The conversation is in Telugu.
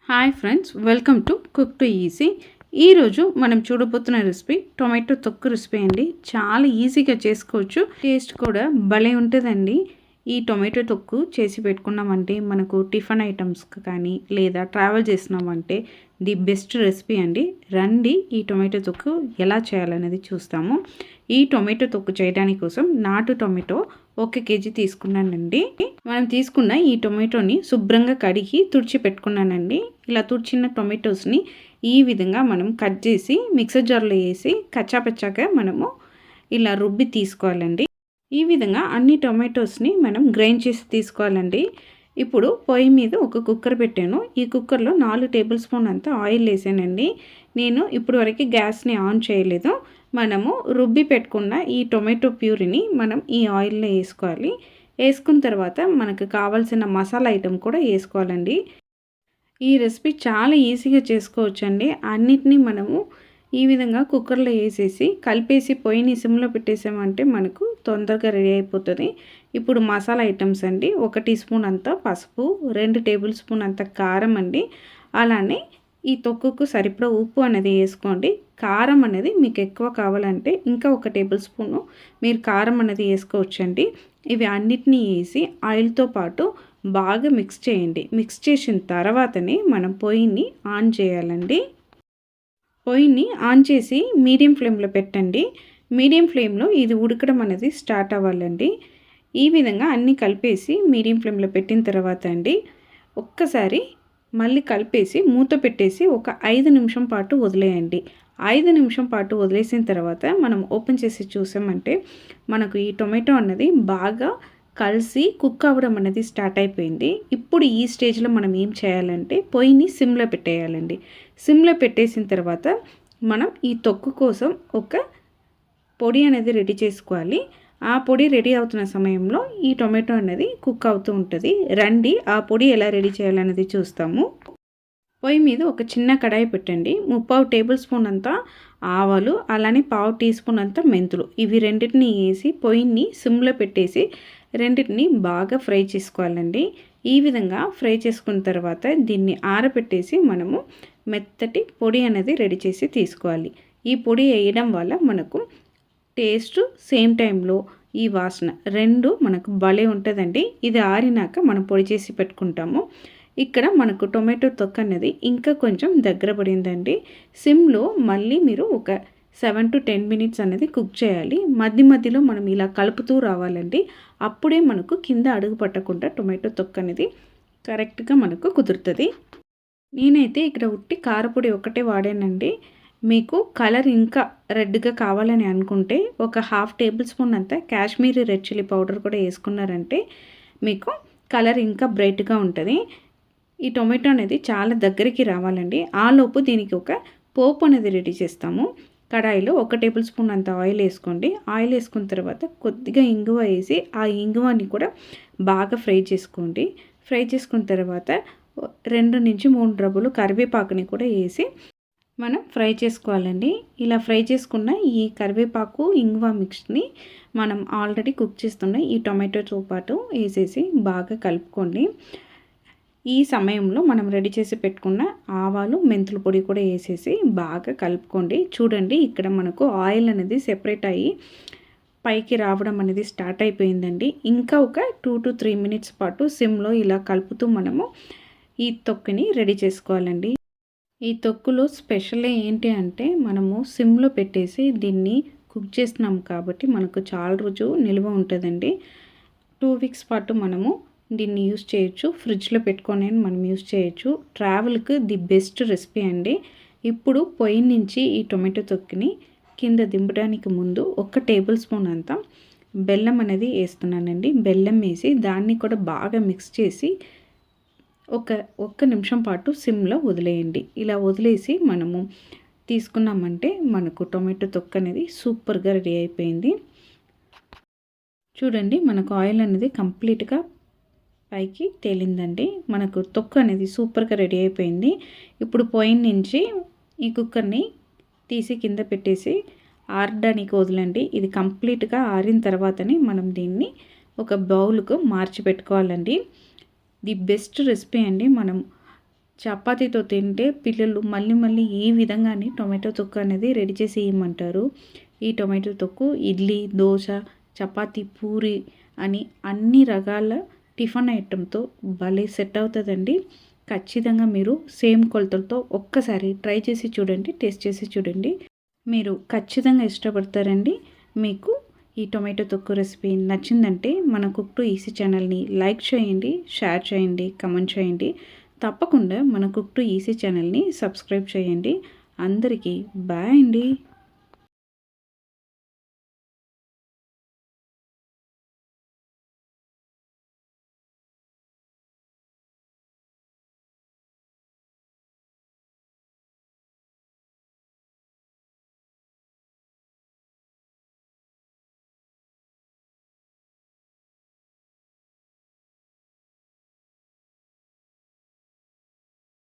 Hi friends, welcome to cook to easy. ఈరోజు మనం చూడబోతున్న రెసిపీ టొమాటో తొక్కు రెసిపీ అండి. చాలా ఈజీగా చేసుకోవచ్చు, టేస్ట్ కూడా భలే ఉంటుందండి. ఈ టొమాటో తొక్కు చేసి పెట్టుకున్నామంటే మనకు టిఫిన్ ఐటమ్స్ కానీ లేదా ట్రావెల్ చేసినామంటే ది బెస్ట్ రెసిపీ అండి. రండి ఈ టొమాటో తొక్కు ఎలా చేయాలనేది చూస్తాము. ఈ టొమాటో తొక్కు చేయడానికి కోసం నాటు టొమాటో 1 కేజీ తీసుకున్నానండి. మనం తీసుకున్న ఈ టొమాటోని శుభ్రంగా కడిగి తుడిచి పెట్టుకున్నానండి. ఇలా తుడిచిన టొమాటోస్ని ఈ విధంగా మనం కట్ చేసి మిక్సర్ జార్లో వేసి కచ్చాపచ్చాగా మనము ఇలా రుబ్బి తీసుకోవాలండి. ఈ విధంగా అన్ని టొమాటోస్ని మనం గ్రైండ్ చేసి తీసుకోవాలండి. ఇప్పుడు పొయ్యి మీద ఒక కుక్కర్ పెట్టాను. ఈ కుక్కర్లో 4 టేబుల్ స్పూన్ అంతా ఆయిల్ వేసానండి. నేను ఇప్పుడు వరకు గ్యాస్ని ఆన్ చేయలేదు. మనము రుబ్బి పెట్టుకున్న ఈ టొమాటో ప్యూరీని మనం ఈ ఆయిల్లో వేసుకోవాలి. వేసుకున్న తర్వాత మనకు కావాల్సిన మసాలా ఐటెం కూడా వేసుకోవాలండి. ఈ రెసిపీ చాలా ఈజీగా చేసుకోవచ్చండి. అన్నిటినీ మనము ఈ విధంగా కుక్కర్లో వేసేసి కలిపేసి పొయ్యిని సిమ్లో పెట్టేసామంటే మనకు తొందరగా రెడీ అయిపోతుంది. ఇప్పుడు మసాలా ఐటమ్స్ అండి. 1 టీ స్పూన్ అంత పసుపు, 2 టేబుల్ స్పూన్ అంత కారం అండి. అలానే ఈ తొక్కుకు సరిపడా ఉప్పు అనేది వేసుకోండి. కారం అనేది మీకు ఎక్కువ కావాలంటే ఇంకా 1 టేబుల్ స్పూను మీరు కారం అనేది వేసుకోవచ్చండి. ఇవి అన్నిటినీ వేసి ఆయిల్తో పాటు బాగా మిక్స్ చేయండి. మిక్స్ చేసిన తర్వాతనే మనం పొయ్యిని ఆన్ చేయాలండి. పొయ్యిని ఆన్ చేసి మీడియం ఫ్లేమ్లో పెట్టండి. మీడియం ఫ్లేమ్లో ఇది ఉడకడం అనేది స్టార్ట్ అవ్వాలండి. ఈ విధంగా అన్నీ కలిపేసి మీడియం ఫ్లేమ్లో పెట్టిన తర్వాత అండి ఒక్కసారి మళ్ళీ కలిపేసి మూత పెట్టేసి ఒక 5 నిమిషం పాటు వదిలేయండి. 5 నిమిషం పాటు వదిలేసిన తర్వాత మనం ఓపెన్ చేసి చూసామంటే మనకు ఈ టొమాటో అన్నది బాగా కలిసి కుక్ అవ్వడం అనేది స్టార్ట్ అయిపోయింది. ఇప్పుడు ఈ స్టేజ్లో మనం ఏం చేయాలంటే పొయ్యిని సిమ్లో పెట్టేయాలండి. సిమ్లో పెట్టేసిన తర్వాత మనం ఈ తొక్కు కోసం ఒక పొడి అనేది రెడీ చేసుకోవాలి. ఆ పొడి రెడీ అవుతున్న సమయంలో ఈ టొమాటో అనేది కుక్ అవుతూ ఉంటుంది. రండి ఆ పొడి ఎలా రెడీ చేయాలనేది చూస్తాము. పొయ్యి మీద ఒక చిన్న కడాయి పెట్టండి. 3/4 టేబుల్ స్పూన్ అంతా ఆవాలు, అలానే 1/2 టీ స్పూన్ అంతా మెంతులు, ఇవి రెండింటిని వేసి పొయ్యిని సిమ్లో పెట్టేసి రెండింటిని బాగా ఫ్రై చేసుకోవాలండి. ఈ విధంగా ఫ్రై చేసుకున్న తర్వాత దీన్ని ఆరబెట్టేసి మనము మెత్తటి పొడి అనేది రెడీ చేసి తీసుకోవాలి. ఈ పొడి వేయడం వల్ల మనకు టేస్ట్ సేమ్ టైంలో ఈ వాసన రెండు మనకు భలే ఉంటుందండి. ఇది ఆరినాక మనం పొడి చేసి పెట్టుకుంటాము. ఇక్కడ మనకు టొమాటో తొక్క అనేది ఇంకా కొంచెం దగ్గర పడిందండి. సిమ్లో మళ్ళీ మీరు ఒక 7 to 10 మినిట్స్ అనేది కుక్ చేయాలి. మధ్య మధ్యలో మనం ఇలా కలుపుతూ రావాలండి. అప్పుడే మనకు కింద అడుగు పట్టకుండా టొమాటో తొక్క అనేది కరెక్ట్గా మనకు కుదురుతుంది. నేనైతే ఇక్కడ ఉట్టి కారపొడి ఒకటే వాడానండి. మీకు కలర్ ఇంకా రెడ్గా కావాలని అనుకుంటే ఒక 1/2 టేబుల్ స్పూన్ అంతా కాశ్మీరీ రెడ్ చిల్లీ పౌడర్ కూడా వేసుకున్నారంటే మీకు కలర్ ఇంకా బ్రైట్గా ఉంటుంది. ఈ టొమాటో అనేది చాలా దగ్గరికి రావాలండి. ఆలోపు దీనికి ఒక పోపు అనేది రెడీ చేస్తాము. కడాయిలో 1 టేబుల్ స్పూన్ అంత ఆయిల్ వేసుకోండి. ఆయిల్ వేసుకున్న తర్వాత కొద్దిగా ఇంగువ వేసి ఆ ఇంగువని కూడా బాగా ఫ్రై చేసుకోండి. ఫ్రై చేసుకున్న తర్వాత 2 నుంచి 3 డ్రబ్బులు కరివేపాకుని కూడా వేసి మనం ఫ్రై చేసుకోవాలండి. ఇలా ఫ్రై చేసుకున్న ఈ కరివేపాకు ఇంగువ మిక్స్ని మనం ఆల్రెడీ కుక్ చేస్తున్న ఈ టొమాటోతో పాటు వేసేసి బాగా కలుపుకోండి. ఈ సమయంలో మనం రెడీ చేసి పెట్టుకున్న ఆవాలు, మెంతుల పొడి కూడా వేసేసి బాగా కలుపుకోండి. చూడండి ఇక్కడ మనకు ఆయిల్ అనేది సెపరేట్ అయ్యి పైకి రావడం అనేది స్టార్ట్ అయిపోయిందండి. ఇంకా ఒక 2 to 3 మినిట్స్ పాటు సిమ్లో ఇలా కలుపుతూ మనము ఈ తొక్కుని రెడీ చేసుకోవాలండి. ఈ తొక్కులో స్పెషల్ ఏంటి అంటే మనము సిమ్లో పెట్టేసి దీన్ని కుక్ చేస్తున్నాం కాబట్టి మనకు చాలా రోజు నిల్వ ఉంటుందండి. 2 వీక్స్ పాటు మనము దీన్ని యూస్ చేయొచ్చు. ఫ్రిడ్జ్లో పెట్టుకొని మనం యూస్ చేయొచ్చు. ట్రావెల్కి ది బెస్ట్ రెసిపీ అండి. ఇప్పుడు పొయ్యి నుంచి ఈ టొమాటో తొక్కిని కింద దింపడానికి ముందు 1 టేబుల్ స్పూన్ అంతా బెల్లం అనేది వేస్తున్నానండి. బెల్లం వేసి దాన్ని కూడా బాగా మిక్స్ చేసి ఒక్క నిమిషం పాటు సిమ్లో వదిలేయండి. ఇలా వదిలేసి మనము తీసుకున్నామంటే మనకు టొమాటో తొక్క అనేది సూపర్గా రెడీ అయిపోయింది. చూడండి మనకు ఆయిల్ అనేది కంప్లీట్గా పైకి తేలిందండి. మనకు తొక్క అనేది సూపర్గా రెడీ అయిపోయింది. ఇప్పుడు పొయ్యి నుంచి ఈ కుక్కర్ని తీసి కింద పెట్టేసి ఆరడానికి వదలండి. ఇది కంప్లీట్గా ఆరిన తర్వాతనే మనం దీన్ని ఒక బౌల్కు మార్చి పెట్టుకోవాలండి. ది బెస్ట్ రెసిపీ అండి. మనం చపాతీతో తింటే పిల్లలు మళ్ళీ మళ్ళీ ఈ విధంగానే టొమాటో తొక్కు అనేది రెడీ చేసి ఇవ్వమంటారు. ఈ టొమాటో తొక్కు ఇడ్లీ, దోశ, చపాతీ, పూరి అని అన్ని రకాల టిఫిన్ ఐటెంతో భలే సెట్ అవుతుందండి. ఖచ్చితంగా మీరు సేమ్ కొలతలతో ఒక్కసారి ట్రై చేసి చూడండి, టేస్ట్ చేసి చూడండి. మీరు ఖచ్చితంగా ఇష్టపడతారండి. మీకు ఈ టొమాటో తొక్కు రెసిపీ నచ్చిందంటే మన కుక్ టు ఈజీ ఛానల్ని లైక్ చేయండి, షేర్ చేయండి, కమెంట్ చేయండి. తప్పకుండా మన కుక్ టు ఈజీ ఛానల్ని సబ్స్క్రైబ్ చేయండి. అందరికీ బాయ్ అండి.